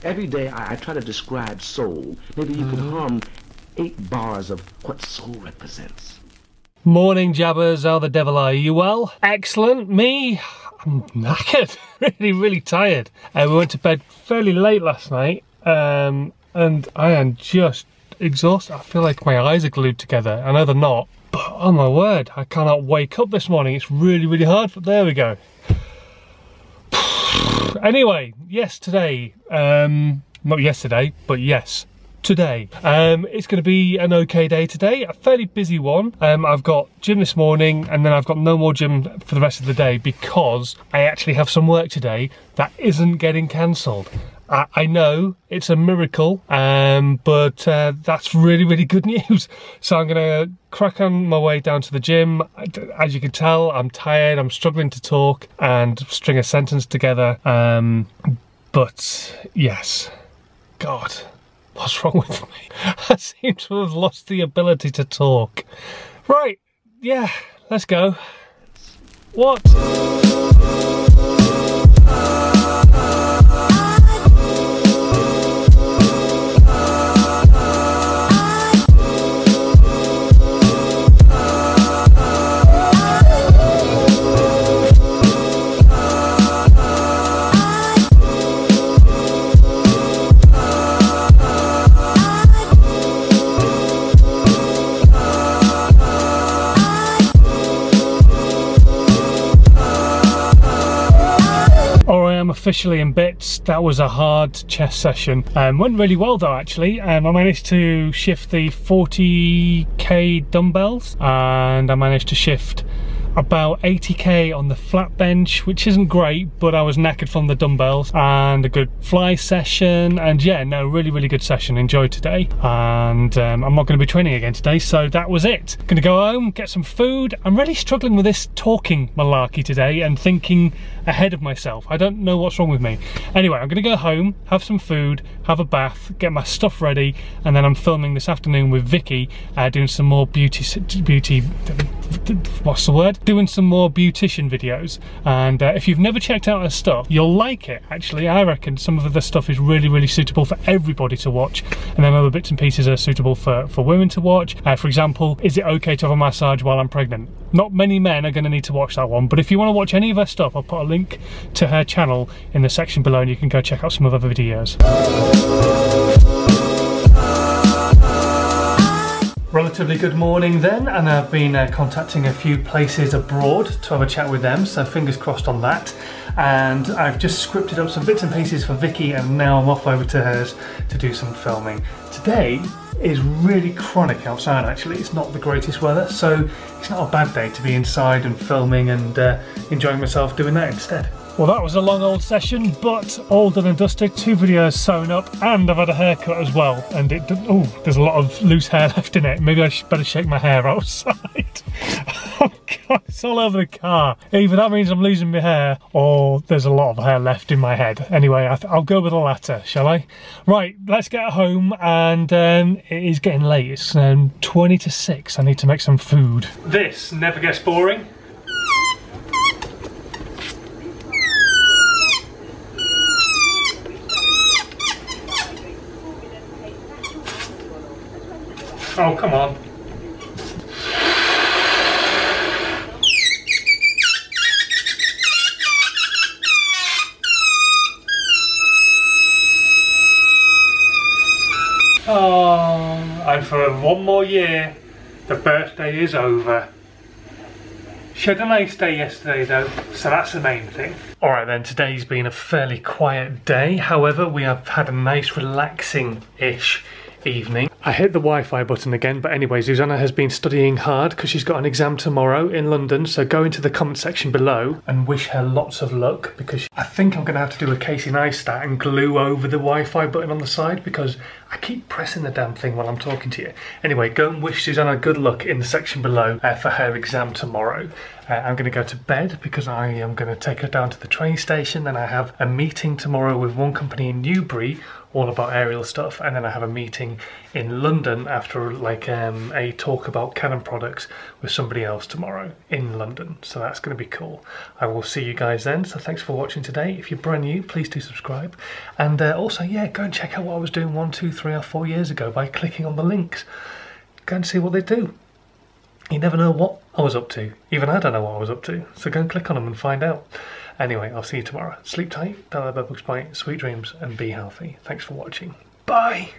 Every day I try to describe soul. Maybe you could hum 8 bars of what soul represents. Morning, Jabbers. How the devil are you? Well? Excellent. Me? I'm knackered. really tired. We went to bed fairly late last night, and I am just exhausted. I feel like my eyes are glued together. I know they're not, but oh my word, I cannot wake up this morning. It's really hard, but there we go. Anyway, yes, today, not yesterday, but yes, today. It's going to be an okay day today, a fairly busy one. I've got gym this morning and then I've got no more gym for the rest of the day because I actually have some work today that isn't getting cancelled. I know it's a miracle, but that's really good news. So I'm going to crack on my way down to the gym. As you can tell, I'm tired, I'm struggling to talk and string a sentence together. But yes, God, what's wrong with me? I seem to have lost the ability to talk. Right, yeah, let's go. What? Officially in bits. That was a hard chest session. Went really well though, actually. I managed to shift the 40k dumbbells and I managed to shift about 80k on the flat bench, which isn't great, but I was knackered from the dumbbells, and a good fly session, and yeah, no, really good session. Enjoyed today, and I'm not going to be training again today, so that was it. Gonna go home, get some food. I'm really struggling with this talking malarkey today and thinking ahead of myself. I don't know what's wrong with me. Anyway, I'm gonna go home, have some food, have a bath, get my stuff ready, and then I'm filming this afternoon with Vicky, doing some more what's the word? Doing some more beautician videos, and if you've never checked out her stuff, you'll like it. Actually, I reckon some of the stuff is really suitable for everybody to watch, and then other bits and pieces are suitable for women to watch. For example, is it okay to have a massage while I'm pregnant? Not many men are going to need to watch that one, but if you want to watch any of her stuff, I'll put a link to her channel in the section below and you can go check out some of her videos. Relatively good morning then, and I've been contacting a few places abroad to have a chat with them, so fingers crossed on that. And I've just scripted up some bits and pieces for Vicky, and now I'm off over to hers to do some filming. Today is really chronic outside actually. It's not the greatest weather, so it's not a bad day to be inside and filming and enjoying myself doing that instead. Well, that was a long old session, but all done and dusted. 2 videos sewn up, and I've had a haircut as well. And oh, there's a lot of loose hair left in it. Maybe I better shake my hair outside. Oh God, it's all over the car. Either that means I'm losing my hair, or there's a lot of hair left in my head. Anyway, I'll go with the latter, shall I? Right, let's get home, and it is getting late. It's 20 to 6. I need to make some food. This never gets boring. Oh, come on. Oh, and for one more year, the birthday is over. She had a nice day yesterday though, so that's the main thing. Alright then, today's been a fairly quiet day. However, we have had a nice relaxing-ish evening. I hit the Wi-Fi button again, but anyway, Susanna has been studying hard because she's got an exam tomorrow in London, so go into the comment section below and wish her lots of luck, because I think I'm going to have to do a Casey Neistat and glue over the Wi-Fi button on the side, because I keep pressing the damn thing while I'm talking to you. Anyway, go and wish Susanna good luck in the section below for her exam tomorrow. I'm going to go to bed because I am going to take her down to the train station. Then I have a meeting tomorrow with one company in Newbury, all about aerial stuff, and then I have a meeting in London after like a talk about Canon products with somebody else tomorrow in London. So that's going to be cool. I will see you guys then. So thanks for watching today. If you're brand new, please do subscribe, and also, yeah, go and check out what I was doing 1, 2, 3 or 4 years ago by clicking on the links. Go and see what they do. You never know what I was up to. Even I don't know what I was up to. So go and click on them and find out. Anyway, I'll see you tomorrow. Sleep tight, don't let bed bugs bite, sweet dreams, and be healthy. Thanks for watching. Bye!